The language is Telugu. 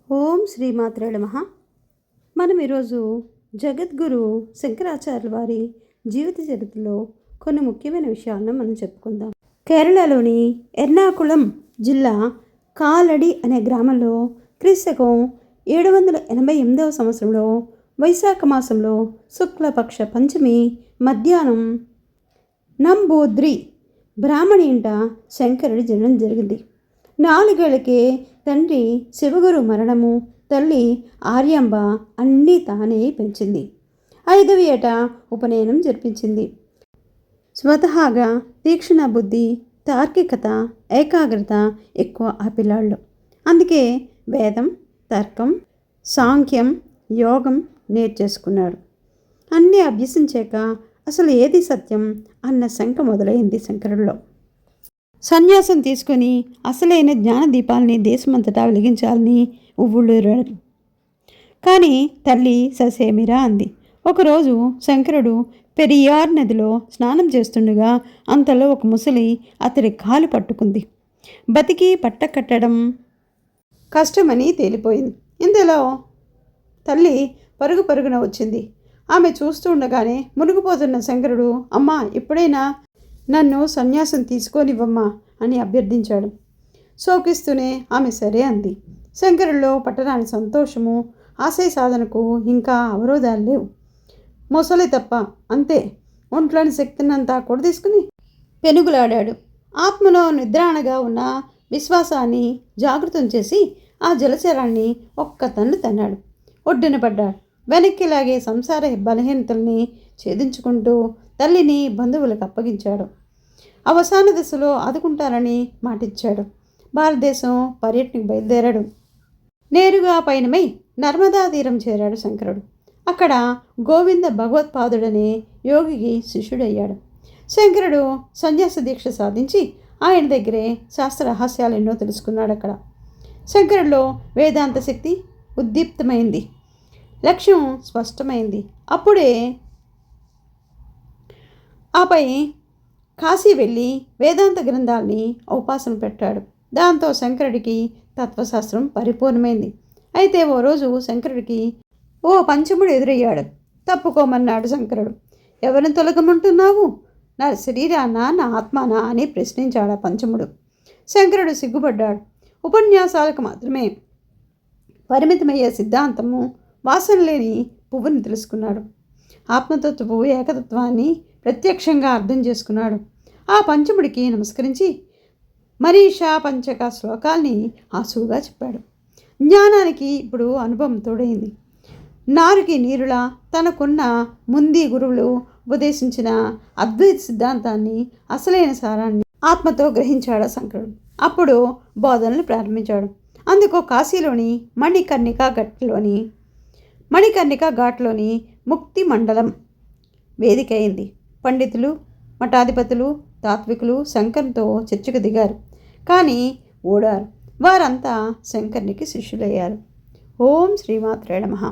ఓం శ్రీమాత్రే నమః. మనం ఈరోజు జగద్గురు శంకరాచార్యుల వారి జీవిత చరిత్రలో కొన్ని ముఖ్యమైన విషయాలను మనం చెప్పుకుందాం. కేరళలోని ఎర్నాకుళం జిల్లా కాలడి అనే గ్రామంలో క్రీస్తకం 788వ సంవత్సరంలో వైశాఖ మాసంలో శుక్లపక్ష పంచమి మధ్యాహ్నం నంబూద్రి బ్రాహ్మణి ఇంట శంకరుడి జననం జరిగింది. 4 ఏళ్లకే తండ్రి శివగురు మరణము, తల్లి ఆర్యాంబ అన్నీ తానే పెంచింది. 5వ ఏట ఉపనయనం జరిపించింది. స్వతహాగా తీక్షణ బుద్ధి, తార్కికత, ఏకాగ్రత ఎక్కువ ఆ పిల్లాళ్ళు. అందుకే వేదం, తర్కం, సాంఖ్యం, యోగం నేర్చేసుకున్నాడు. అన్నీ అభ్యసించాక అసలు ఏది సత్యం అన్న శంక మొదలైంది శంకరుల్లో. సన్యాసం తీసుకొని అసలైన జ్ఞానదీపాలని దేశమంతటా వెలిగించాలని ఉవ్వుళ్ళూరాడు. కానీ తల్లి ససేమిరా అంది. ఒకరోజు శంకరుడు పెరియార్ నదిలో స్నానం చేస్తుండగా అంతలో ఒక ముసలి అతడి కాలు పట్టుకుంది. బతికి పట్టకట్టడం కష్టమని తేలిపోయింది. ఇంతలో తల్లి పరుగున వచ్చింది. ఆమె చూస్తూ ఉండగానే మునిగిపోతున్న శంకరుడు, అమ్మా ఇప్పుడైనా నన్ను సన్యాసం తీసుకోనివ్వమ్మా అని అభ్యర్థించాడు. శోకిస్తూనే ఆమె సరే అంది. శంకరుల్లో పట్టరాని సంతోషము, ఆశయ సాధనకు ఇంకా అవరోధాలు లేవు. మొసలి తప్ప అంతే. ఒంట్లోని శక్తినంతా కూడా తీసుకుని పెనుగులాడాడు. ఆత్మలో నిద్రాణగా ఉన్న విశ్వాసాన్ని జాగృతం చేసి ఆ జలచరాన్ని ఒక్క తన్ను తన్నాడు. ఒడ్డున పడ్డాడు. వెనక్కి లాగే సంసార బలహీనతల్ని ఛేదించుకుంటూ తల్లిని బంధువులకు అప్పగించాడు. అవసాన దశలో ఆదుకుంటారని మాటిచ్చాడు. భారతదేశం పర్యటనకు బయలుదేరాడు. నేరుగా పయనమై నర్మదా తీరం చేరాడు శంకరుడు. అక్కడ గోవింద భగవత్పాదుడనే యోగికి శిష్యుడయ్యాడు. శంకరుడు సన్యాస దీక్ష సాధించి ఆయన దగ్గరే శాస్త్ర రహస్యాలు ఎన్నో తెలుసుకున్నాడు. అక్కడ శంకరుడిలో వేదాంత శక్తి ఉద్దీప్తమైంది. లక్ష్యం స్పష్టమైంది. అప్పుడే ఆపై కాశీ వెళ్ళి వేదాంత గ్రంథాలని ఉపాసన పెట్టాడు. దాంతో శంకరుడికి తత్వశాస్త్రం పరిపూర్ణమైంది. అయితే ఓ రోజు శంకరుడికి ఓ పంచముడు ఎదురయ్యాడు. తప్పుకోమన్నాడు శంకరుడు. ఎవరిని తొలగమంటున్నావు? నా శరీరానా, నా ఆత్మానా అని ప్రశ్నించాడు ఆ పంచముడు. శంకరుడు సిగ్గుపడ్డాడు. ఉపన్యాసాలకు మాత్రమే పరిమితమయ్యే సిద్ధాంతము వాసన లేని పువ్వుని తెలుసుకున్నాడు. ఆత్మతత్వపు ఏకతత్వాన్ని ప్రత్యక్షంగా అర్థం చేసుకున్నాడు. ఆ పంచముడికి నమస్కరించి మనీషా పంచక శ్లోకాల్ని ఆసువుగా చెప్పాడు. జ్ఞానానికి ఇప్పుడు అనుభవం తోడైంది. నారుకి నీరులా తనకున్న ముందు గురువులు ఉపదేశించిన అద్వైత సిద్ధాంతాన్ని, అసలైన సారాన్ని ఆత్మతో గ్రహించాడు శంకరుడు. అప్పుడు బోధనలు ప్రారంభించాడు. అందుకు కాశీలోని మణికర్ణిక ఘాట్లోని ముక్తి మండలం వేదిక అయింది. పండితులు, మఠాధిపతులు, తాత్వికులు శంకరునితో చర్చకు దిగారు. కానీ ఓడారు. వారంతా శంకరునికి శిష్యులయ్యారు. ఓం శ్రీమాత్రే నమః.